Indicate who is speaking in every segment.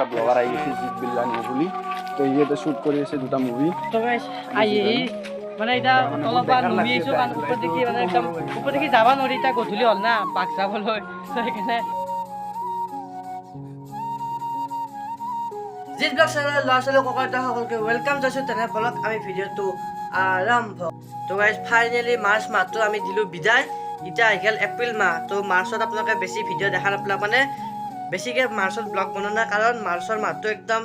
Speaker 1: একটা ব্লগার আই গেছে জিৎ বিল্লা নিয়ে বলি, তো ইয়েতে শ্যুট করে এসে দুটা মুভি।
Speaker 2: তো গাইস মানে এটা তলৰ পৰা নুমি আহিছোঁ কাৰণ ওপৰত দেখি মানে একদম ওপৰত দেখি যাব নোৱাৰি, এতিয়া গধূলি হ'ল না বাঘ যাবলৈ, তো সেইকাৰণে জিৎ ব্লগ চেনেলৰ ল'ৰা ছোৱালী ককা আইতা সকলোকে ৱেলকাম জনাইছোঁ। তেনে ফলত আমি ভিডিঅ'টো আৰম্ভ। তো গাইজ ফাইনেলি মাৰ্চ মাহটো আমি দিলোঁ বিদায়, এতিয়া আহি গ'ল এপ্ৰিল মাহ। তো মাৰ্চত আপোনালোকে বেছি ভিডিঅ' দেখা নাপালে, মানে বেছিকৈ মাৰ্চত ব্লগ বনোৱা নাই, কাৰণ মাৰ্চৰ মাহটো একদম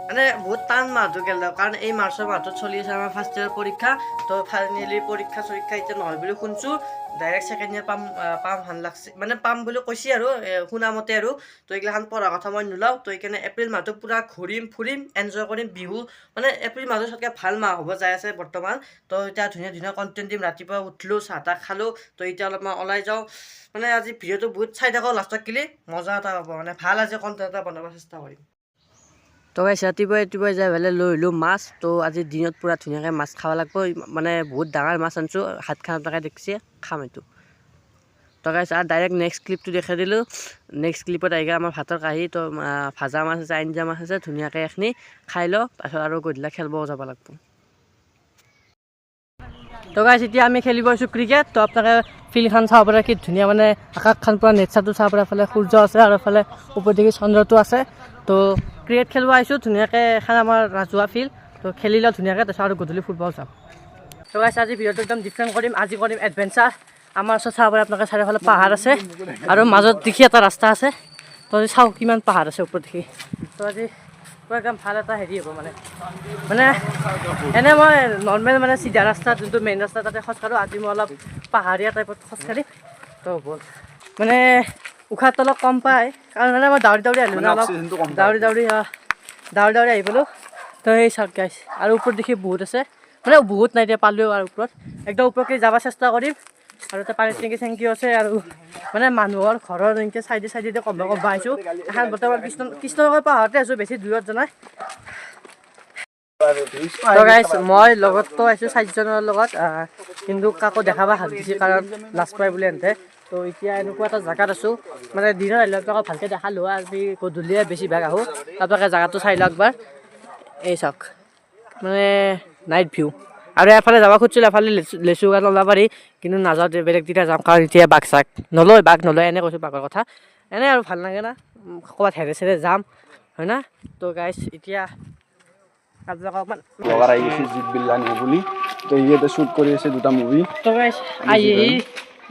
Speaker 2: মানে বহুত টান মাহটো গেল, কাৰণ এই মাৰ্চৰ মাহটোত চলি আছে আমাৰ ফাৰ্ষ্ট ইয়েৰ পৰীক্ষা। তো ফাইনেলি পৰীক্ষা এতিয়া নহয় বুলি শুনছোঁ, ডাইৰেক্ট ছেকেণ্ড ইয়েৰ পাম ভাল লাগছে, মানে পাম বুলি কৈছে আৰু শুনামতে আৰু। তো এইগিলাখান পঢ়াৰ কথা মই নোলাওঁ। তো সেইকাৰণে এপ্ৰিল মাহটো পূৰা ঘূৰিম ফুৰিম এনজয় কৰিম বিহু, মানে এপ্ৰিল মাহটো চবতকৈ ভাল মাহ হ'ব যাই আছে বৰ্তমান। তো এতিয়া ধুনীয়া ধুনীয়া কণ্টেণ্ট দিম, ৰাতিপুৱা উঠিলোঁ চাহ তাহ খালোঁ, তো এতিয়া অলপমান ওলাই যাওঁ, মানে আজি ভিডিঅ'টো বহুত চাই থাকোঁ, লাষ্টত গ'লে মজা এটা হ'ব, মানে ভাল আজি কণ্টেণ্ট এটা বনাব চেষ্টা কৰিম। তো গাইছ ৰাতিপুৱাই যাই পেলাই লৈ আহিলোঁ মাছ। তো আজি দিনত পূৰা ধুনীয়াকৈ মাছ খাব লাগিব, মানে বহুত ডাঙৰ মাছ আনিছোঁ, হাত খান আপোনালোকে দেখিছে, খাম এইটো। তো গাইছ আৰু ডাইৰেক্ট নেক্সট ক্লিপটো দেখাই দিলোঁ। নেক্সট ক্লিপত আহি আমাৰ ভাতৰ কাঁহী, তো ভাজা মাছ আছে, আঞ্জা মাছ আছে, ধুনীয়াকৈ এইখিনি খাই লওঁ, তাৰপিছত আৰু গধূলি খেলিব যাব লাগিব। তো গাইছ এতিয়া আমি খেলিব আহিছোঁ ক্ৰিকেট। তো আপোনালোকে ফিল্ডখন চাব পাৰে, কি ধুনীয়া, মানে আকাশখন পূৰা নেচাৰটো চাব পাৰে, এফালে সূৰ্য আছে আৰু এফালে ওপৰ দিশে চন্দ্ৰটো আছে। তো ক্ৰিকেট খেলিব আহিছোঁ, ধুনীয়াকৈ এখন আমাৰ ৰাজহুৱা ফিল্ড। তো খেলি লওঁ ধুনীয়াকৈ, তাৰপিছত আৰু গধূলি ফুটবল যাম। তো গাইছ আজি ভিডিঅ'টো একদম ডিফাৰেণ্ট কৰিম, আজি কৰিম এডভেঞ্চাৰ। আমাৰ ওচৰত চাব পাৰে আপোনালোকে, চাৰিওফালে পাহাৰ আছে আৰু মাজত দেখি এটা ৰাস্তা আছে। তো আজি চাওঁ কিমান পাহাৰ আছে ওপৰত দেখি। তো আজি একদম ভাল এটা হেৰি হ'ব, মানে এনে মই নৰ্মেল মানে চিধা ৰাস্তা যোনটো মেইন ৰাস্তা তাতে খোজকাঢ়োঁ, আজি মই অলপ পাহাৰীয়া টাইপত খোজকাঢ়িম। তো ব'ল, মানে উশাহটো অলপ কম পায়, কাৰণ মানে মই দাউৰি আহিলোঁ না, অলপ দাউৰি আহি পালোঁ। তো সেই চাওক গাইছ, আৰু ওপৰত দেখি বহুত আছে, মানে বহুত নাই দিয়া, পালোঁ আৰু ওপৰত একদম ওপৰকে যাব চেষ্টা কৰিম। আৰু এটা পানীৰ টেংকিও আছে, আৰু মানে মানুহৰ ঘৰৰ এনেকৈ চাইডে কম আহিছোঁ। এখন বৰ্তমান কৃষ্ণনগৰ পাহাৰতে আছোঁ, বেছি দূৰত যোৱা নাই। তো গাইছ মই লগততো আহিছোঁ 4জনৰ লগত, কিন্তু কাকো দেখাব হাক দিছে, কাৰণ লাজ পায় বুলি এনতে। তো এতিয়া এনেকুৱা এটা জেগাত আছোঁ, মানে দিনত আহিলে আপোনালোকক ভালকৈ দেখালোঁ, আজি গধূলিয়ে বেছিভাগ আহোঁ। আপোনালোকে জেগাটো চাই লওক একবাৰ, এই চাওক, মানে নাইট ভিউ। আৰু এফালে যাব খুজিছিলোঁ, এফালে লেচু গান ওলাব পাৰি, কিন্তু নাযাওঁ, বেলেগ তেতিয়া যাম, কাৰণ এতিয়া বাঘ নলয়, এনে কৈছোঁ বাঘৰ কথা, এনে আৰু ভাল লাগে না, ক'ৰবাত হেৰে যাম, হয় না। তো গাইছ এতিয়া
Speaker 1: ব্লগাৰ আই গেছে জিৎ বিল্লা নিয়ে বলি, তো ইয়েতে শ্যুট কৰি আছে দুটা মুভি।
Speaker 2: তো গাইছ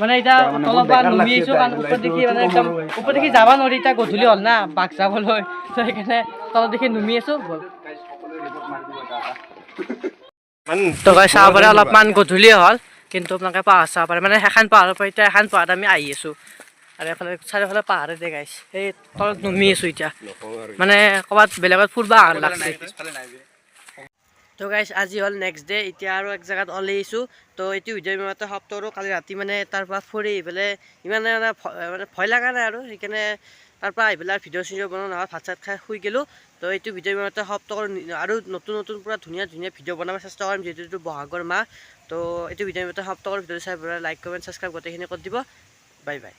Speaker 2: মানে এতিয়া তলৰ পৰা নুমি আহিছোঁ, কাৰণ ওপৰত দেখি মানে একদম ওপৰত দেখি যাব নোৱাৰি, এতিয়া গধূলি হ'ল না বাঘ যাবলৈ, তো সেইকাৰণে তলত দেখি নুমি আছোঁ। তো গাইছ চাব পাৰে অলপমান গধূলি হ'ল, কিন্তু আপোনালোকে পাহাৰ চাব পাৰে, মানে এখন পাহাৰৰ পৰা এতিয়া এখন পাহাৰত আমি আহি আছোঁ, আৰু এইফালে চাৰিওফালে পাহাৰে দিয়ে গাইছ। সেই তলত নুমি আছোঁ এতিয়া, মানে ক'ৰবাত বেলেগত ফুৰিব আহাৰ লাগছে। তো গাইছ আজি হ'ল নেক্সট ডে, এতিয়া আৰু এক জেগাত ওলাই আহিছোঁ। তো এইটো ভিডিঅ' ইমানতে সমাপ্ত কৰোঁ, কালি ৰাতি মানে তাৰ পৰা ফুৰি আহি পেলাই ইমানে মানে ভয় লগা নাই, আৰু সেইকাৰণে তাৰ পৰা আহি পেলাই ভিডিঅ' বনোৱা নহয়, ভাত চাত খাই শুই গ'লোঁ। তো এইটো ভিডিঅ' ইমানতে সমাপ্ত কৰোঁ, আৰু নতুন পূৰা ধুনীয়া ভিডিঅ' বনাব চেষ্টা কৰিম, যিহেতু এইটো বহাগৰ মাহ। তো এইটো ভিডিঅ' ইমানতে সমাপ্ত কৰোঁ, ভিডিঅ'টো চাই পেলাই লাইক কমেণ্ট ছাবস্ক্ৰাইব গোটেইখিনি কৰি দিব। Bye bye.